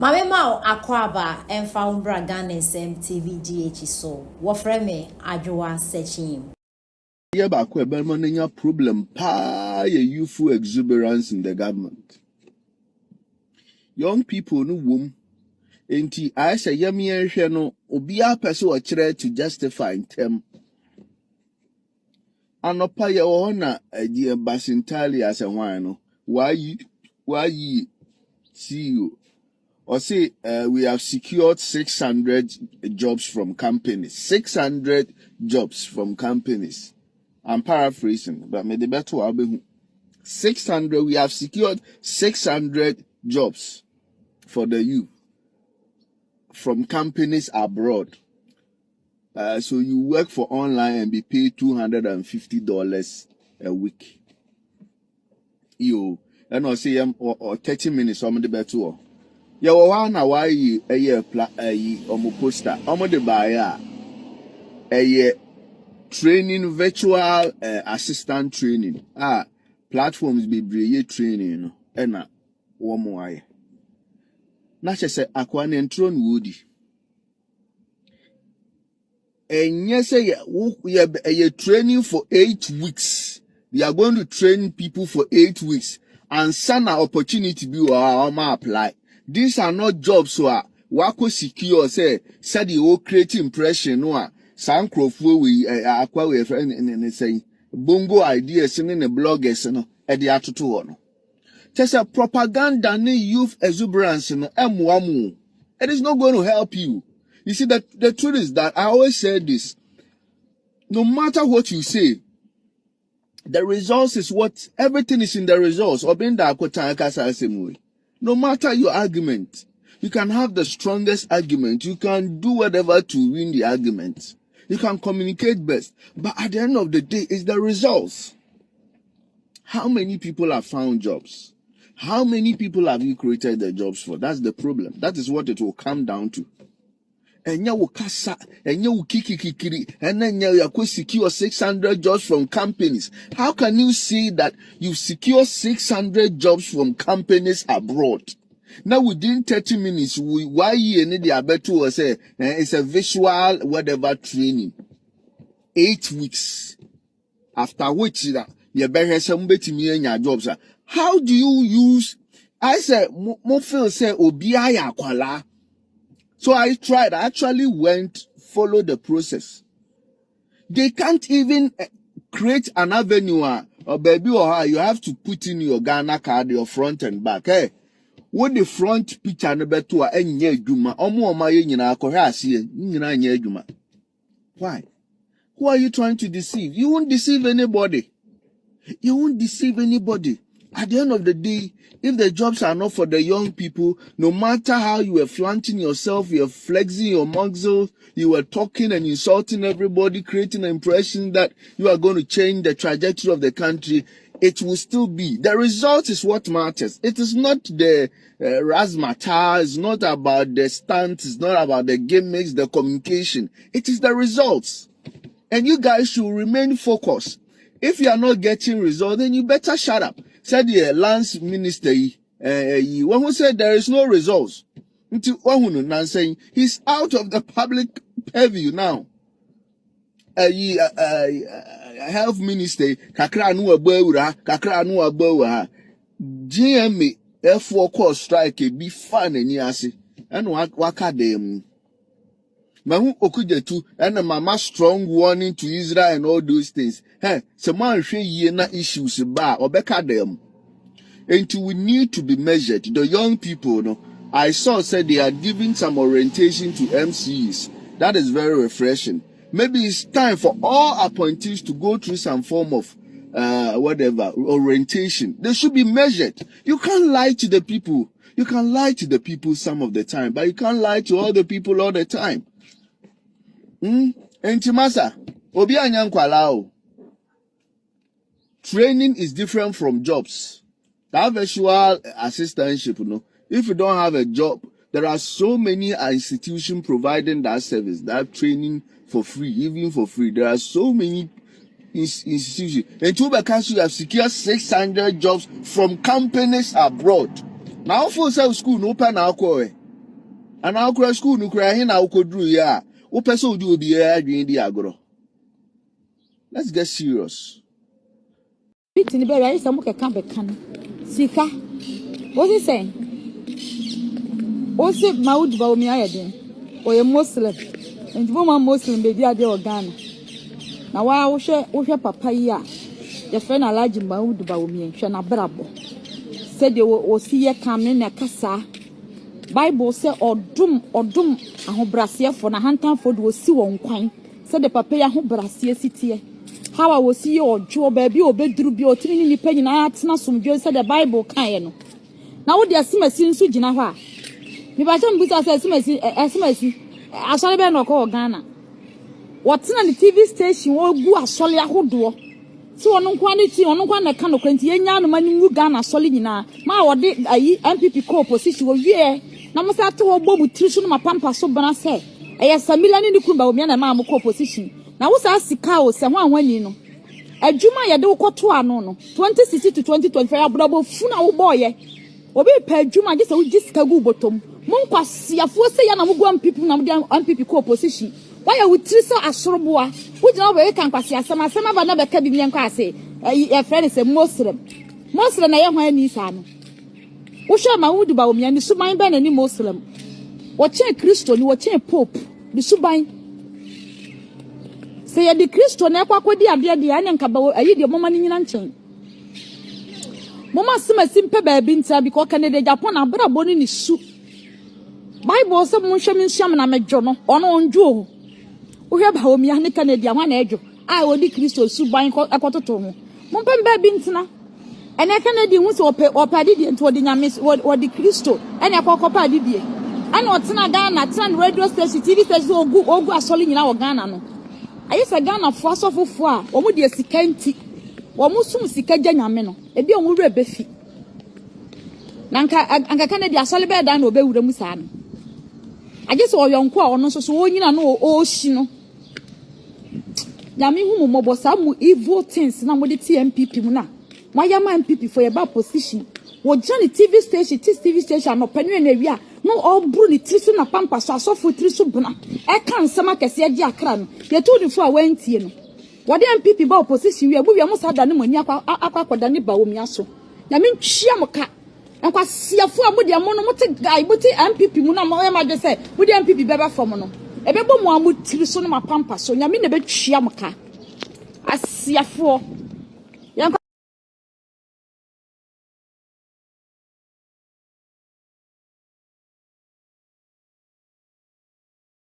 Mame Mao Akwaba and found Bragan and Sam TVGH so. Wofreme Adjoa searching. Yeah, back where Belmania problem pa ye youthful exuberance in the government. Young people no womb. Enti I say yami and no obia person or try to justify them. Anopa ye ona a dear Basintal as a wino. Why ye see you? Or say we have secured 600 jobs from companies. 600 jobs from companies. I'm paraphrasing, but may the better will be 600. We have secured 600 jobs for the youth from companies abroad. So you work for online and be paid $250 a week. You and I say or 30 minutes. I'm the better. Yeah, one why a year poster. I'm the buyer a year training virtual assistant training. Platforms be brave training and one more. Na say akwane ntro no wodi. Enye say you training for 8 weeks. They are going to train people for 8 weeks and some opportunity be apply. These are not jobs so wako secure say said you create impression no san crofo we akwa we friend say bongo ideas in the bloggers no e dey atoto no. Just a propaganda ni youth exuberance no emwamu. It is not going to help you. You see that the truth is that I always say this. No matter what you say, the results is what everything is in the results. No matter your argument, you can have the strongest argument. You can do whatever to win the argument. You can communicate best. But at the end of the day, it's the results. How many people have found jobs? How many people have you created the jobs for? That's the problem. That is what it will come down to. And you kasa, and you kiki, and then you secure 600 jobs from companies. How can you see that you secure 600 jobs from companies abroad? Now within 30 minutes, why you need the abetu or say it's a visual whatever training. 8 weeks. After which you better somebody me in your jobs. How do you use? I said, mo feel say obiya kwala. So I tried. I actually follow the process. They can't even create an avenue or baby or you have to put in your Ghana card, your front and back. Hey, what the front picture number two enye juma. Omo oma ye nyina akohwe ase nyina nye juma. Why? Who are you trying to deceive? You won't deceive anybody. You won't deceive anybody. At the end of the day, if the jobs are not for the young people, no matter how you were flaunting yourself, you were flexing your muscles, you were talking and insulting everybody, creating an impression that you are going to change the trajectory of the country, it will still be. The result is what matters. It is not the razzmatazz, it's not about the stunts, it's not about the gimmicks, the communication. It is the results. And you guys should remain focused. If you are not getting results, then you better shut up. Said the Lance Minister, one who said there is no results. Saying he's out of the public purview now. Health Minister, kakra anu abawura, GMA, F4 call strike, be fun and yasi, and waka dem. Mahu okujetu and mama strong warning to Israel and all those things. Hey, someone say ye na issues ba obeka them. And we need to be measured. The young people, no, I saw said they are giving some orientation to MCs. That is very refreshing. Maybe it's time for all appointees to go through some form of orientation. They should be measured. You can't lie to the people. You can lie to the people some of the time, but you can't lie to all the people all the time. Entimasa, obi anyankwala. Training is different from jobs. That virtual assistantship, if you don't have a job, there are so many institutions providing that service, that training for free, even for free. There are so many institutions. And because you have secured 600 jobs from companies abroad. Now for school, no pen alcohol. And now cry school no cry hin na ukodru ya. Wo pese odi obi adwin di agoro. Let's get serious. Bitini be ya isa muke kan be kan. Sika. What is saying? Ose maud ba omi ayede. Oye Muslim. Nti bo ma Muslim be di ade o Ghana. Na wa wo hwe papa yi a ye fe na alaji maud ba omi hwe na brabo. Said they will see ye come in a casa. Bible say odum ahobrasiye for na hantan for do si won kwan. Said the papa ya ahobrasiye sitie. How I will see you ojo baby obeduru bi otini ni pa nyina atena somdwe said the Bible kan ye no. Na wo de asimasi nso gina ho a. Me ba jam busa say asimasi asole be no ko Ghana. Wotena ni TV station wo gu asole ahodo. So ono nkwa ne ti ono nkwa na ka no kwanti yenya no mani ngu Ghana sole nyina ma wode ayi MPP co opposition wo wie na mo sa to wo bobu trisu no mapampa so bana se eya samila ne niku ba wo na ma mo co opposition na wo sa sika o se ho anwani no adwuma ye de wo koto ano no 2060 to 2025 abrobo funa wo boye obi pa adwuma je se wo gisika gu botom mo Nkwasiafo se ya na mo gu MPP na mo MPP co opposition why are we triso asoroboa wo jina wo ka Nkwasiasem asema ba na be ka bi nyanko ase e friend say Muslim na ye hwan ni sa no wo sha ma wo di ba wo mi ani suban ba na ni Muslim wo chen Kristo ni wo chen Pope di suban se ye di Kristo na kwakodi ade de ane nka ba ayi de moma ni nyina nchen moma simasi mpe ba bi ntia bi ko Canada Japan abrabo ni su Bible say mo hwem nsuam na medwo no ono onjo wo hwe ba wo mi ane Canada hwan na edwo a wo di Kristo suban akototo ho mo mpe ba bi ntina ene Canada hu se opadi di nto di nyame wo di Kristo ene akokopa di die ana otena Ghana tena radio station TV station ogu asole nyina wo Ghana no ayesa Ghana fo asofofo a wo mu de sika nti wo mu sum sika gya nyame no ebi o mu wura befi na anka Canada asole be dan na obewura mu saa no agese oyonko a ono so so onyina no o hyi no nyame hu mo bosa mu evil things na mo de TMPP mu na why am MPP for your bad position? What Johnny TV station no penny na wi a no all bru ni trisu na pampa so asofo trisu buna e kan sama kese agi akra no ye to ni fo a wantie no what MPP ba opposition wi abu wi mo sada ne mani akwa ne ba wo mi aso na me ntwia mo ka Nkwasiafo a mo de mo no mo te guy mo te MPP mu na mo e ma de say mo de MPP beba fom no e be bo mo amu trisu no ma pampa so nya me na be twia mo ka asiafo